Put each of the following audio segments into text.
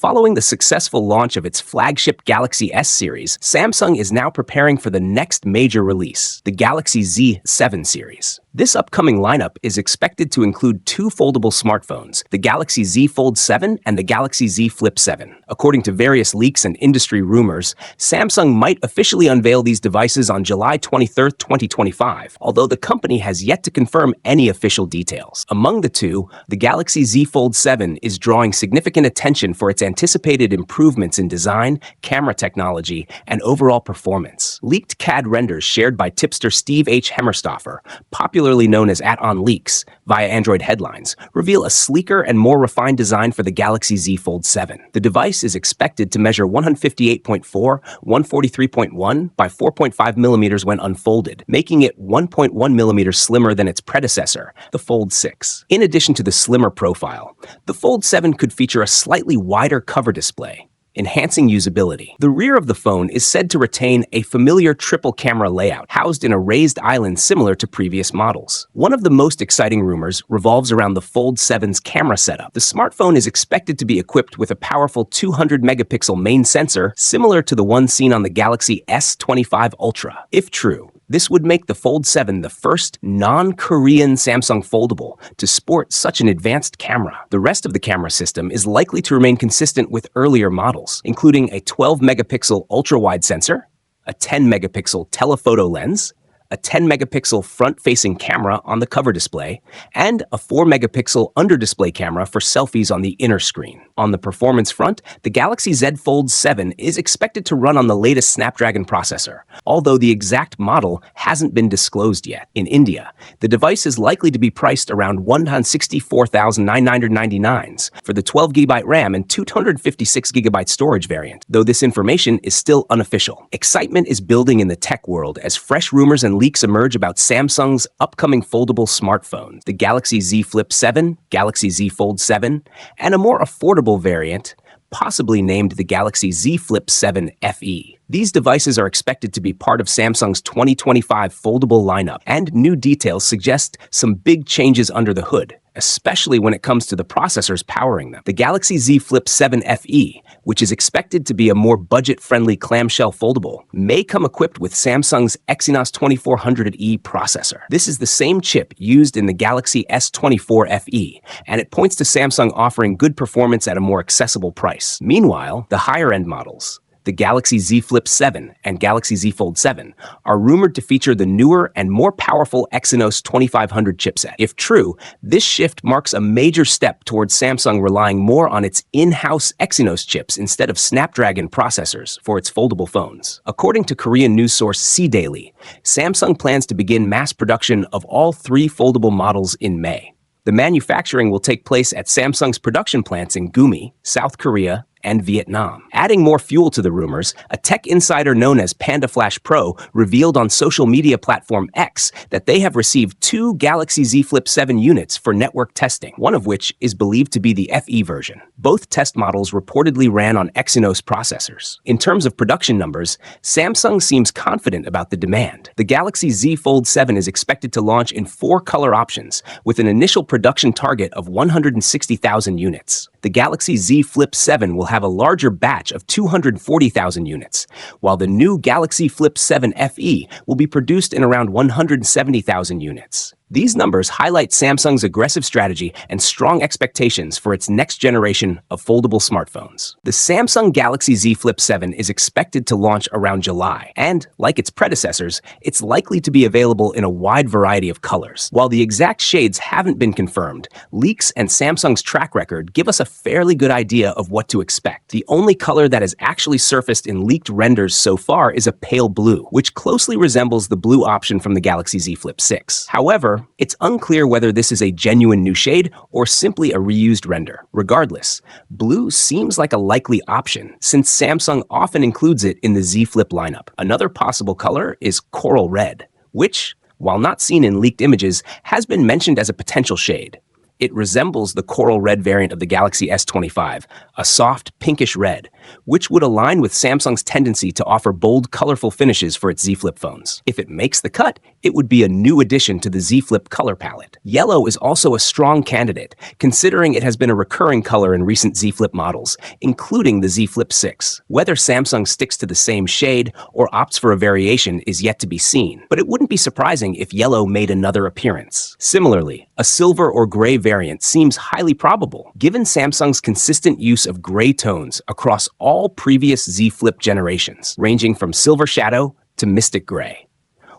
Following the successful launch of its flagship Galaxy S series, Samsung is now preparing for the next major release, the Galaxy Z 7 series. This upcoming lineup is expected to include two foldable smartphones, the Galaxy Z Fold 7 and the Galaxy Z Flip 7. According to various leaks and industry rumors, Samsung might officially unveil these devices on July 23, 2025, although the company has yet to confirm any official details. Among the two, the Galaxy Z Fold 7 is drawing significant attention for its anticipated improvements in design, camera technology, and overall performance. Leaked CAD renders shared by tipster Steve H. Hemmerstoffer, popularly known as @OnLeaks, via Android headlines, reveal a sleeker and more refined design for the Galaxy Z Fold 7. The device is expected to measure 158.4, 143.1 by 4.5 millimeters when unfolded, making it 1.1 millimeters slimmer than its predecessor, the Fold 6. In addition to the slimmer profile, the Fold 7 could feature a slightly wider cover display, enhancing usability. The rear of the phone is said to retain a familiar triple camera layout, housed in a raised island similar to previous models. One of the most exciting rumors revolves around the Fold 7's camera setup. The smartphone is expected to be equipped with a powerful 200-megapixel main sensor, similar to the one seen on the Galaxy S25 Ultra. If true, this would make the Fold 7 the first non-Korean Samsung foldable to sport such an advanced camera. The rest of the camera system is likely to remain consistent with earlier models, including a 12-megapixel ultra-wide sensor, a 10-megapixel telephoto lens, a 10-megapixel front-facing camera on the cover display, and a 4-megapixel under-display camera for selfies on the inner screen. On the performance front, the Galaxy Z Fold 7 is expected to run on the latest Snapdragon processor, although the exact model hasn't been disclosed yet. In India, the device is likely to be priced around 164,999 for the 12GB RAM and 256GB storage variant, though this information is still unofficial. Excitement is building in the tech world as fresh rumors and leaks emerge about Samsung's upcoming foldable smartphones, the Galaxy Z Flip 7, Galaxy Z Fold 7, and a more affordable variant, possibly named the Galaxy Z Flip 7 FE. These devices are expected to be part of Samsung's 2025 foldable lineup, and new details suggest some big changes under the hood, especially when it comes to the processors powering them. The Galaxy Z Flip 7 FE, which is expected to be a more budget-friendly clamshell foldable, may come equipped with Samsung's Exynos 2400E processor. This is the same chip used in the Galaxy S24 FE, and it points to Samsung offering good performance at a more accessible price. Meanwhile, the higher-end models, the Galaxy Z Flip 7 and Galaxy Z Fold 7, are rumored to feature the newer and more powerful Exynos 2500 chipset. If true, this shift marks a major step towards Samsung relying more on its in-house Exynos chips instead of Snapdragon processors for its foldable phones. According to Korean news source C-Daily, Samsung plans to begin mass production of all three foldable models in May. The manufacturing will take place at Samsung's production plants in Gumi, South Korea, and Vietnam. Adding more fuel to the rumors, a tech insider known as Panda Flash Pro revealed on social media platform X that they have received two Galaxy Z Flip 7 units for network testing, one of which is believed to be the FE version. Both test models reportedly ran on Exynos processors. In terms of production numbers, Samsung seems confident about the demand. The Galaxy Z Fold 7 is expected to launch in 4 color options, with an initial production target of 160,000 units. The Galaxy Z Flip 7 will have a larger batch of 240,000 units, while the new Galaxy Flip 7 FE will be produced in around 170,000 units. These numbers highlight Samsung's aggressive strategy and strong expectations for its next generation of foldable smartphones. The Samsung Galaxy Z Flip 7 is expected to launch around July, and, like its predecessors, it's likely to be available in a wide variety of colors. While the exact shades haven't been confirmed, leaks and Samsung's track record give us a fairly good idea of what to expect. The only color that has actually surfaced in leaked renders so far is a pale blue, which closely resembles the blue option from the Galaxy Z Flip 6. However, it's unclear whether this is a genuine new shade or simply a reused render. Regardless, blue seems like a likely option since Samsung often includes it in the Z Flip lineup. Another possible color is coral red, which, while not seen in leaked images, has been mentioned as a potential shade. It resembles the coral red variant of the Galaxy S25, a soft pinkish red, which would align with Samsung's tendency to offer bold, colorful finishes for its Z Flip phones. If it makes the cut, it would be a new addition to the Z Flip color palette. Yellow is also a strong candidate, considering it has been a recurring color in recent Z Flip models, including the Z Flip 6. Whether Samsung sticks to the same shade or opts for a variation is yet to be seen, but it wouldn't be surprising if yellow made another appearance. Similarly, a silver or gray variant seems highly probable, given Samsung's consistent use of gray tones across all previous Z Flip generations, ranging from silver shadow to mystic gray.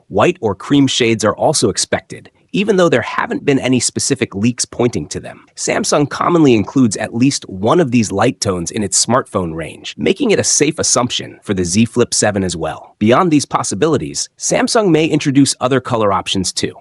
White or cream shades are also expected, even though there haven't been any specific leaks pointing to them. Samsung commonly includes at least one of these light tones in its smartphone range, making it a safe assumption for the Z Flip 7 as well. Beyond these possibilities, Samsung may introduce other color options too.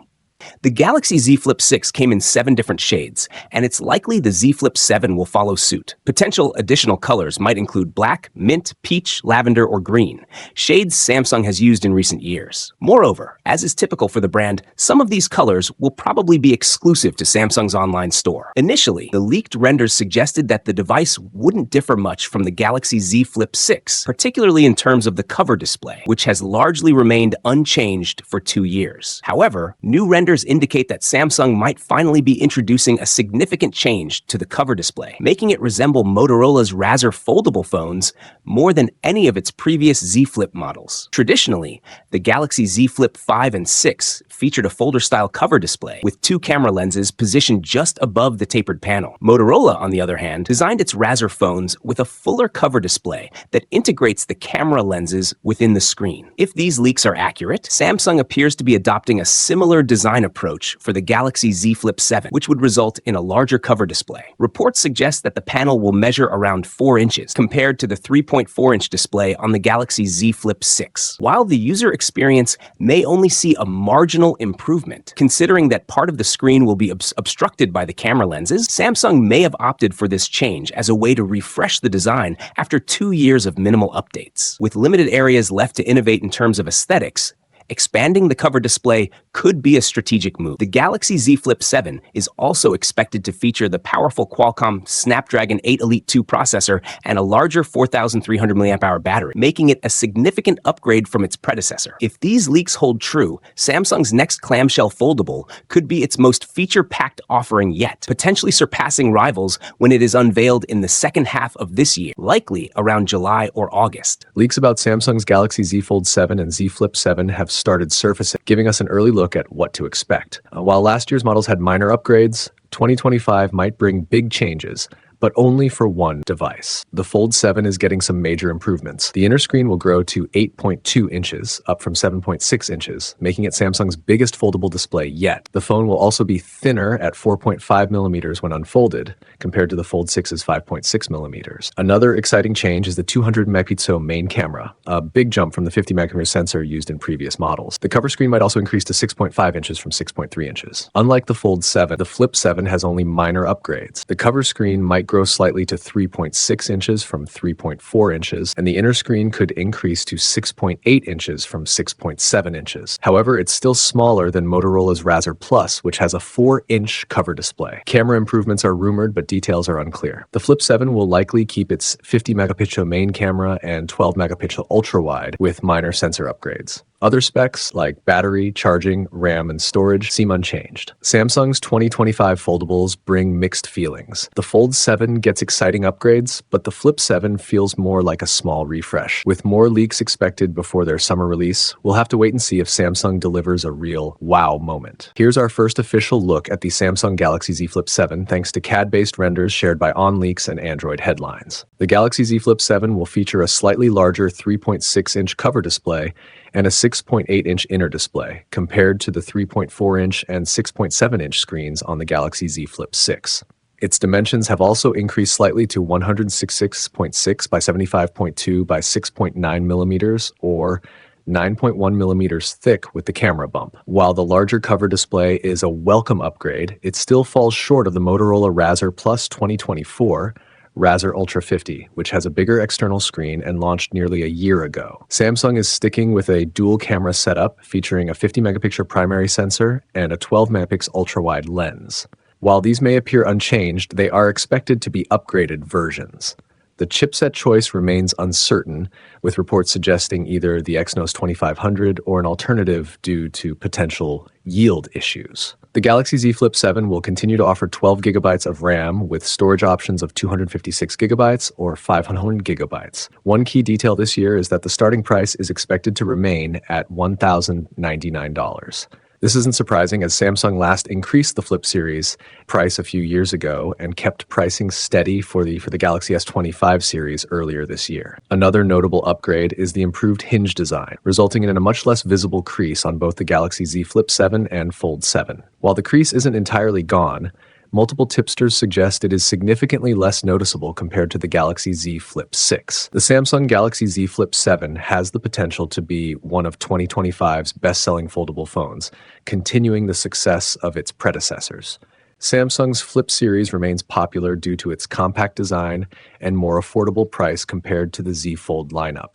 The Galaxy Z Flip 6 came in 7 different shades, and it's likely the Z Flip 7 will follow suit. Potential additional colors might include black, mint, peach, lavender, or green, shades Samsung has used in recent years. Moreover, as is typical for the brand, some of these colors will probably be exclusive to Samsung's online store. Initially, the leaked renders suggested that the device wouldn't differ much from the Galaxy Z Flip 6, particularly in terms of the cover display, which has largely remained unchanged for 2 years. However, new renders indicate that Samsung might finally be introducing a significant change to the cover display, making it resemble Motorola's Razr foldable phones more than any of its previous Z Flip models. Traditionally, the Galaxy Z Flip 5 and 6 featured a folder-style cover display with 2 camera lenses positioned just above the tapered panel. Motorola, on the other hand, designed its Razr phones with a fuller cover display that integrates the camera lenses within the screen. If these leaks are accurate, Samsung appears to be adopting a similar design approach for the Galaxy Z Flip 7, which would result in a larger cover display. Reports suggest that the panel will measure around 4 inches, compared to the 3.4-inch display on the Galaxy Z Flip 6. While the user experience may only see a marginal improvement, considering that part of the screen will be obstructed by the camera lenses, Samsung may have opted for this change as a way to refresh the design after 2 years of minimal updates. With limited areas left to innovate in terms of aesthetics, expanding the cover display could be a strategic move. The Galaxy Z Flip 7 is also expected to feature the powerful Qualcomm Snapdragon 8 Elite 2 processor and a larger 4,300 mAh battery, making it a significant upgrade from its predecessor. If these leaks hold true, Samsung's next clamshell foldable could be its most feature-packed offering yet, potentially surpassing rivals when it is unveiled in the second half of this year, likely around July or August. Leaks about Samsung's Galaxy Z Fold 7 and Z Flip 7 have started surfacing, giving us an early look at what to expect. While last year's models had minor upgrades, 2025 might bring big changes, but only for one device. The Fold 7 is getting some major improvements. The inner screen will grow to 8.2 inches, up from 7.6 inches, making it Samsung's biggest foldable display yet. The phone will also be thinner at 4.5 millimeters when unfolded, compared to the Fold 6's 5.6 millimeters. Another exciting change is the 200 megapixel main camera, a big jump from the 50 megapixel sensor used in previous models. The cover screen might also increase to 6.5 inches from 6.3 inches. Unlike the Fold 7, the Flip 7 has only minor upgrades. The cover screen might grow slightly to 3.6 inches from 3.4 inches, and the inner screen could increase to 6.8 inches from 6.7 inches. However, it's still smaller than Motorola's Razr Plus, which has a 4-inch cover display. Camera improvements are rumored, but details are unclear. The Flip 7 will likely keep its 50 megapixel main camera and 12 megapixel ultra-wide with minor sensor upgrades. Other specs like battery, charging, RAM, and storage seem unchanged. Samsung's 2025 foldables bring mixed feelings. The Fold 7 gets exciting upgrades, but the Flip 7 feels more like a small refresh. With more leaks expected before their summer release, we'll have to wait and see if Samsung delivers a real wow moment. Here's our first official look at the Samsung Galaxy Z Flip 7 thanks to CAD-based renders shared by OnLeaks and Android Headlines. The Galaxy Z Flip 7 will feature a slightly larger 3.6-inch cover display and a 6.8-inch inner display, compared to the 3.4-inch and 6.7-inch screens on the Galaxy Z Flip 6. Its dimensions have also increased slightly to 166.6 by 75.2 by 6.9 millimeters, or 9.1 millimeters thick with the camera bump. While the larger cover display is a welcome upgrade, it still falls short of the Motorola Razr Plus 2024, Razr Ultra 50, which has a bigger external screen and launched nearly a year ago. Samsung is sticking with a dual camera setup featuring a 50 megapixel primary sensor and a 12 megapixel ultra-wide lens. While these may appear unchanged, they are expected to be upgraded versions. The chipset choice remains uncertain, with reports suggesting either the Exynos 2500 or an alternative due to potential yield issues. The Galaxy Z Flip 7 will continue to offer 12 gigabytes of RAM with storage options of 256 gigabytes or 500 gigabytes. One key detail this year is that the starting price is expected to remain at $1,099. This isn't surprising, as Samsung last increased the Flip series price a few years ago and kept pricing steady for the Galaxy S25 series earlier this year. Another notable upgrade is the improved hinge design, resulting in a much less visible crease on both the Galaxy Z Flip 7 and Fold 7. While the crease isn't entirely gone, multiple tipsters suggest it is significantly less noticeable compared to the Galaxy Z Flip 6. The Samsung Galaxy Z Flip 7 has the potential to be one of 2025's best-selling foldable phones, continuing the success of its predecessors. Samsung's Flip series remains popular due to its compact design and more affordable price compared to the Z Fold lineup.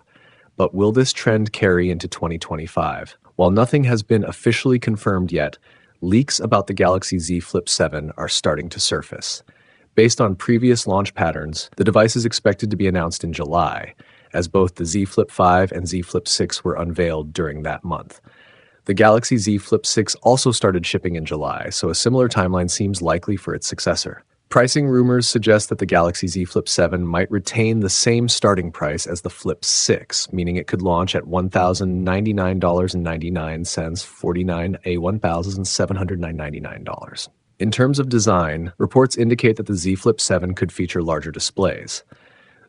But will this trend carry into 2025? While nothing has been officially confirmed yet, leaks about the Galaxy Z Flip 7 are starting to surface. Based on previous launch patterns, the device is expected to be announced in July, as both the Z Flip 5 and Z Flip 6 were unveiled during that month. The Galaxy Z Flip 6 also started shipping in July, so a similar timeline seems likely for its successor. Pricing rumors suggest that the Galaxy Z Flip 7 might retain the same starting price as the Flip 6, meaning it could launch at $1,099.99, 49 a $1,799. In terms of design, reports indicate that the Z Flip 7 could feature larger displays.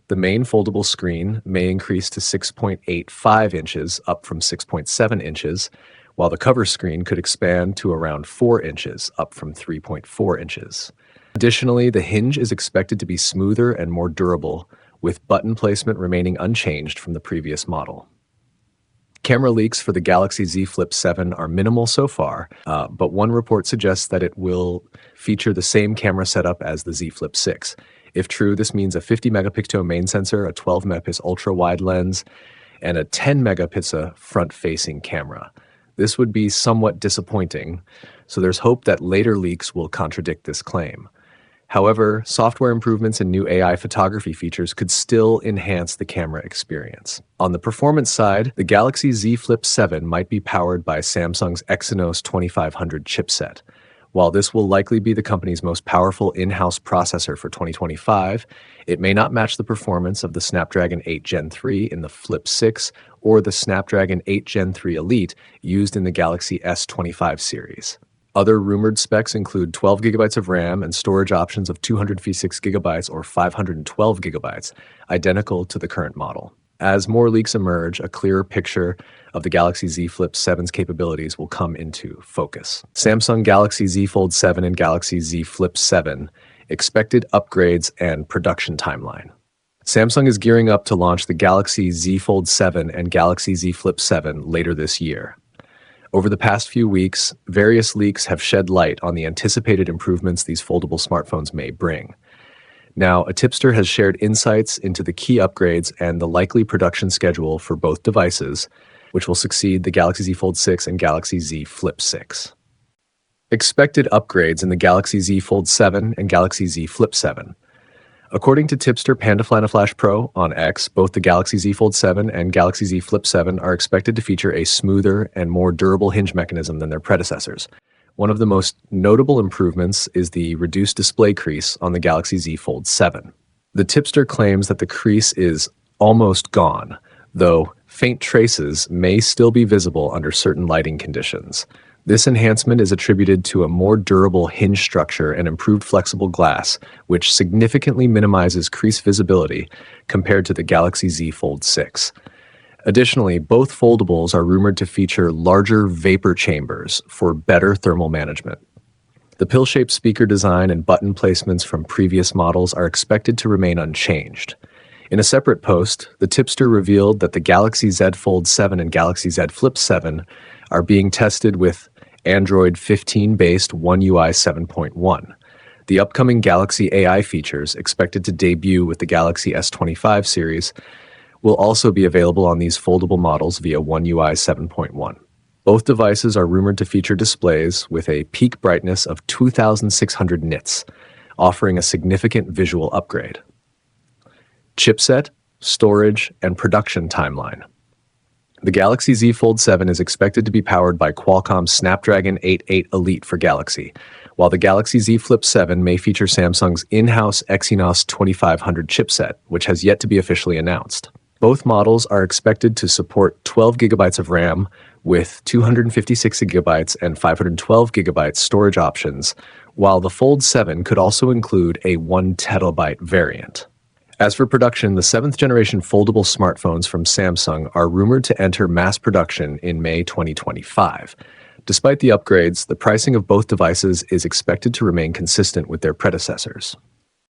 The main foldable screen may increase to 6.85 inches, up from 6.7 inches, while the cover screen could expand to around 4 inches, up from 3.4 inches. Additionally, the hinge is expected to be smoother and more durable, with button placement remaining unchanged from the previous model. Camera leaks for the Galaxy Z Flip 7 are minimal so far, but one report suggests that it will feature the same camera setup as the Z Flip 6. If true, this means a 50-megapixel main sensor, a 12-megapixel ultra-wide lens, and a 10-megapixel front-facing camera. This would be somewhat disappointing, so there's hope that later leaks will contradict this claim. However, software improvements and new AI photography features could still enhance the camera experience. On the performance side, the Galaxy Z Flip 7 might be powered by Samsung's Exynos 2500 chipset. While this will likely be the company's most powerful in-house processor for 2025, it may not match the performance of the Snapdragon 8 Gen 3 in the Flip 6 or the Snapdragon 8 Gen 3 Elite used in the Galaxy S25 series. Other rumored specs include 12 gigabytes of RAM and storage options of 256 gigabytes or 512 gigabytes, identical to the current model. As more leaks emerge, a clearer picture of the Galaxy Z Flip 7's capabilities will come into focus. Samsung Galaxy Z Fold 7 and Galaxy Z Flip 7, expected upgrades and production timeline. Samsung is gearing up to launch the Galaxy Z Fold 7 and Galaxy Z Flip 7 later this year. Over the past few weeks, various leaks have shed light on the anticipated improvements these foldable smartphones may bring. Now, a tipster has shared insights into the key upgrades and the likely production schedule for both devices, which will succeed the Galaxy Z Fold 6 and Galaxy Z Flip 6. Expected upgrades in the Galaxy Z Fold 7 and Galaxy Z Flip 7. According to tipster PandaFlanaFlash Pro on X, both the Galaxy Z Fold 7 and Galaxy Z Flip 7 are expected to feature a smoother and more durable hinge mechanism than their predecessors. One of the most notable improvements is the reduced display crease on the Galaxy Z Fold 7. The tipster claims that the crease is almost gone, though faint traces may still be visible under certain lighting conditions. This enhancement is attributed to a more durable hinge structure and improved flexible glass, which significantly minimizes crease visibility compared to the Galaxy Z Fold 6. Additionally, both foldables are rumored to feature larger vapor chambers for better thermal management. The pill-shaped speaker design and button placements from previous models are expected to remain unchanged. In a separate post, the tipster revealed that the Galaxy Z Fold 7 and Galaxy Z Flip 7 are being tested with Android 15-based One UI 7.1. The upcoming Galaxy AI features, expected to debut with the Galaxy S25 series, will also be available on these foldable models via One UI 7.1. Both devices are rumored to feature displays with a peak brightness of 2,600 nits, offering a significant visual upgrade. Chipset, storage, and production timeline. The Galaxy Z Fold 7 is expected to be powered by Qualcomm's Snapdragon 88 Elite for Galaxy, while the Galaxy Z Flip 7 may feature Samsung's in-house Exynos 2500 chipset, which has yet to be officially announced. Both models are expected to support 12 gigabytes of RAM with 256 gigabytes and 512 gigabytes storage options, while the Fold 7 could also include a 1 terabyte variant. As for production, the 7th generation foldable smartphones from Samsung are rumored to enter mass production in May 2025. Despite the upgrades, the pricing of both devices is expected to remain consistent with their predecessors.